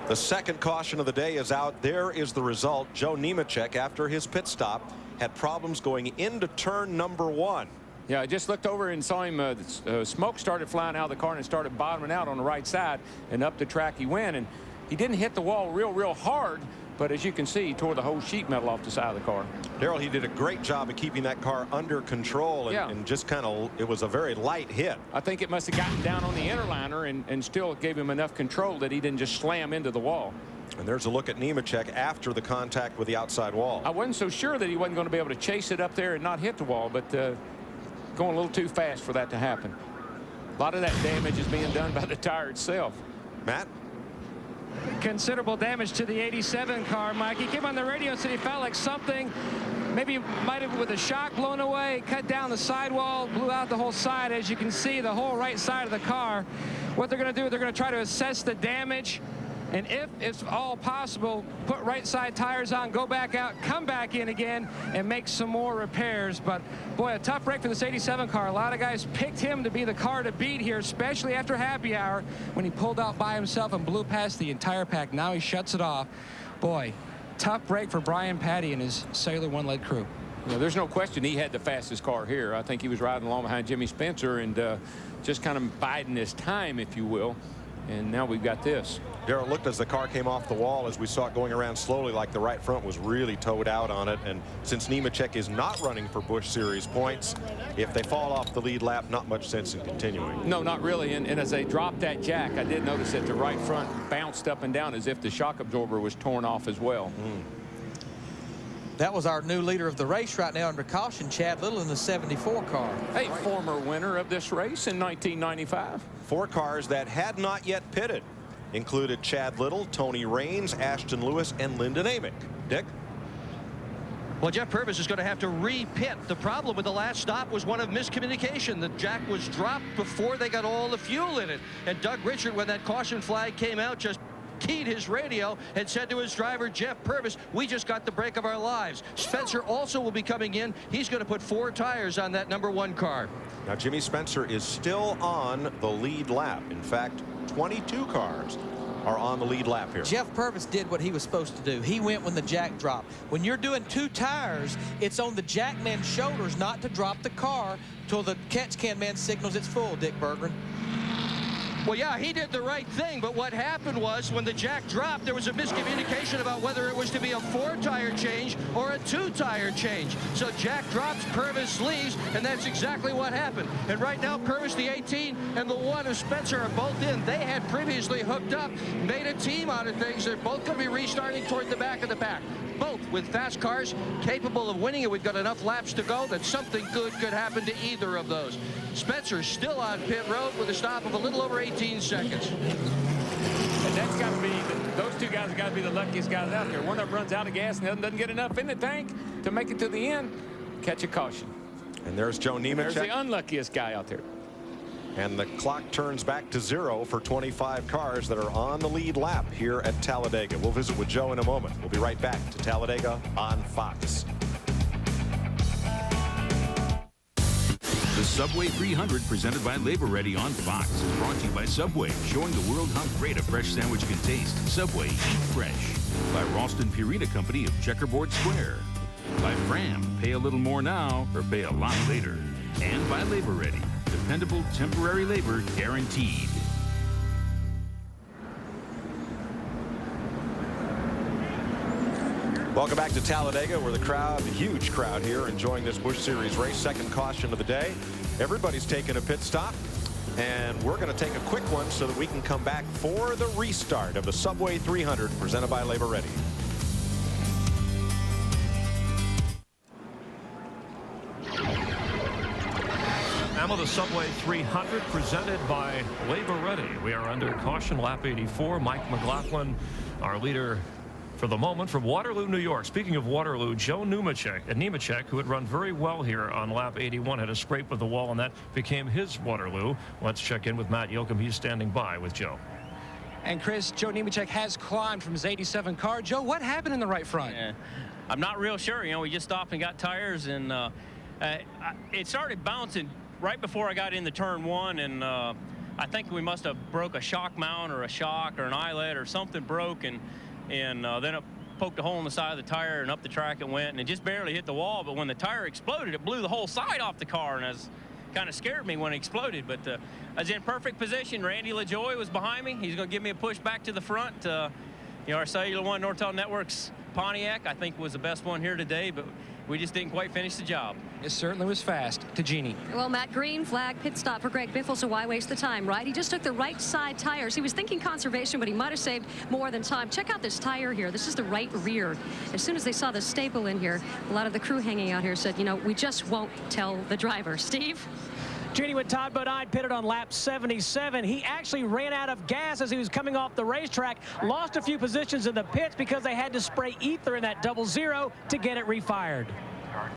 The second caution of the day is out. There is the result. Joe Nemechek, after his pit stop, had problems going into turn number 1. Yeah, I just looked over and saw him. Smoke started flying out of the car and it started bottoming out on the right side, and up the track he went. And he didn't hit the wall real hard, but as you can see, he tore the whole sheet metal off the side of the car. Darrell, he did a great job of keeping that car under control, and just kind of, it was a very light hit. I think it must have gotten down on the inner liner and still gave him enough control that he didn't just slam into the wall. And there's a look at Nemechek after the contact with the outside wall. I wasn't so sure that he wasn't going to be able to chase it up there and not hit the wall, but going a little too fast for that to happen. A lot of that damage is being done by the tire itself. Matt? Considerable damage to the 87 car, Mike. He came on the radio and said he felt like something, maybe might have with a shock blown away, cut down the sidewall, blew out the whole side. As you can see, the whole right side of the car. What they're going to do, they're going to try to assess the damage, and if it's all possible, put right side tires on, go back out, come back in again, and make some more repairs. But boy, a tough break for this 87 car. A lot of guys picked him to be the car to beat here, especially after happy hour when he pulled out by himself and blew past the entire pack. Now he shuts it off. Boy, tough break for Brian Patty and his Sailor One-Led crew. Yeah, there's no question he had the fastest car here. I think he was riding along behind Jimmy Spencer and just kind of biding his time, if you will. And now we've got this. Darrell looked as the car came off the wall, as we saw it going around slowly, like the right front was really towed out on it. And since Nemechek is not running for Busch Series points, if they fall off the lead lap, not much sense in continuing. No, not really. And as they dropped that jack, I did notice that the right front bounced up and down as if the shock absorber was torn off as well. That was our new leader of the race right now under caution, Chad Little in the 74 car. A former winner of this race in 1995. 4 cars that had not yet pitted included Chad Little, Tony Raines, Ashton Lewis, and Lyndon Amick. Dick? Well, Jeff Purvis is going to have to re-pit. The problem with the last stop was one of miscommunication. The jack was dropped before they got all the fuel in it. And Doug Richard, when that caution flag came out, just keyed his radio and said to his driver, Jeff Purvis, we just got the break of our lives. Spencer also will be coming in. He's going to put 4 tires on that number 1 car. Now, Jimmy Spencer is still on the lead lap. In fact, 22 cars are on the lead lap here. Jeff Purvis did what he was supposed to do. He went when the jack dropped. When you're doing 2 tires, it's on the jack man's shoulders not to drop the car till the catch can man signals it's full, Dick Berggren. Well, yeah, he did the right thing, but what happened was when the jack dropped, there was a miscommunication about whether it was to be a 4-tire change or a 2-tire change. So jack drops, Purvis leaves, and that's exactly what happened. And right now, Purvis, the 18, and the 1 of Spencer are both in. They had previously hooked up, made a team out of things. They're both going to be restarting toward the back of the pack. Both with fast cars capable of winning, and we've got enough laps to go that something good could happen to either of those. Spencer's still on pit road with a stop of a little over 18 seconds. And that's got to be, those 2 guys have got to be the luckiest guys out there. One of them runs out of gas and the other doesn't get enough in the tank to make it to the end. Catch a caution. And there's Joe Nemechek. There's the unluckiest guy out there. And the clock turns back to 0 for 25 cars that are on the lead lap here at Talladega. We'll visit with Joe in a moment. We'll be right back to Talladega on Fox. The Subway 300 presented by Labor Ready on Fox is brought to you by Subway, showing the world how great a fresh sandwich can taste. Subway, eat fresh. By Ralston Purina Company of Checkerboard Square. By Fram, pay a little more now or pay a lot later. And by Labor Ready, dependable temporary labor guaranteed. Welcome back to Talladega, where the crowd, the huge crowd here, enjoying this Busch Series race. Second caution of the day. Everybody's taking a pit stop, and we're going to take a quick one so that we can come back for the restart of the Subway 300 presented by Labor Ready. And with the Subway 300 presented by Labor Ready. We are under caution, lap 84. Mike McLaughlin, our leader for the moment from Waterloo, New York. Speaking of Waterloo, Joe Nemechek, who had run very well here on lap 81, had a scrape with the wall, and that became his Waterloo. Let's check in with Matt Yoakum. He's standing by with Joe. And Chris, Joe Nemechek has climbed from his 87 car. Joe, what happened in the right front? Yeah, I'm not real sure. You know, we just stopped and got tires, and it started bouncing right before I got into turn 1, and I think we must have broke a shock mount or a shock or an eyelet or something broke, and then it poked a hole in the side of the tire and up the track it went, and it just barely hit the wall. But when the tire exploded, it blew the whole side off the car, and it kind of scared me when it exploded. But I was in perfect position. Randy LaJoie was behind me. He's going to give me a push back to the front. You know, our Cellular One Nortel Networks Pontiac, I think, was the best one here today, but we just didn't quite finish the job. It certainly was fast. To Jeannie. Well, Matt, green flag pit stop for Greg Biffle, so why waste the time, right? He just took the right side tires. He was thinking conservation, but he might have saved more than time. Check out this tire here. This is the right rear. As soon as they saw the staple in here, a lot of the crew hanging out here said, you know, we just won't tell the driver. Steve? Jeannie, with Todd Bodine pitted on lap 77, he actually ran out of gas as he was coming off the racetrack, lost a few positions in the pits because they had to spray ether in that 00 to get it refired.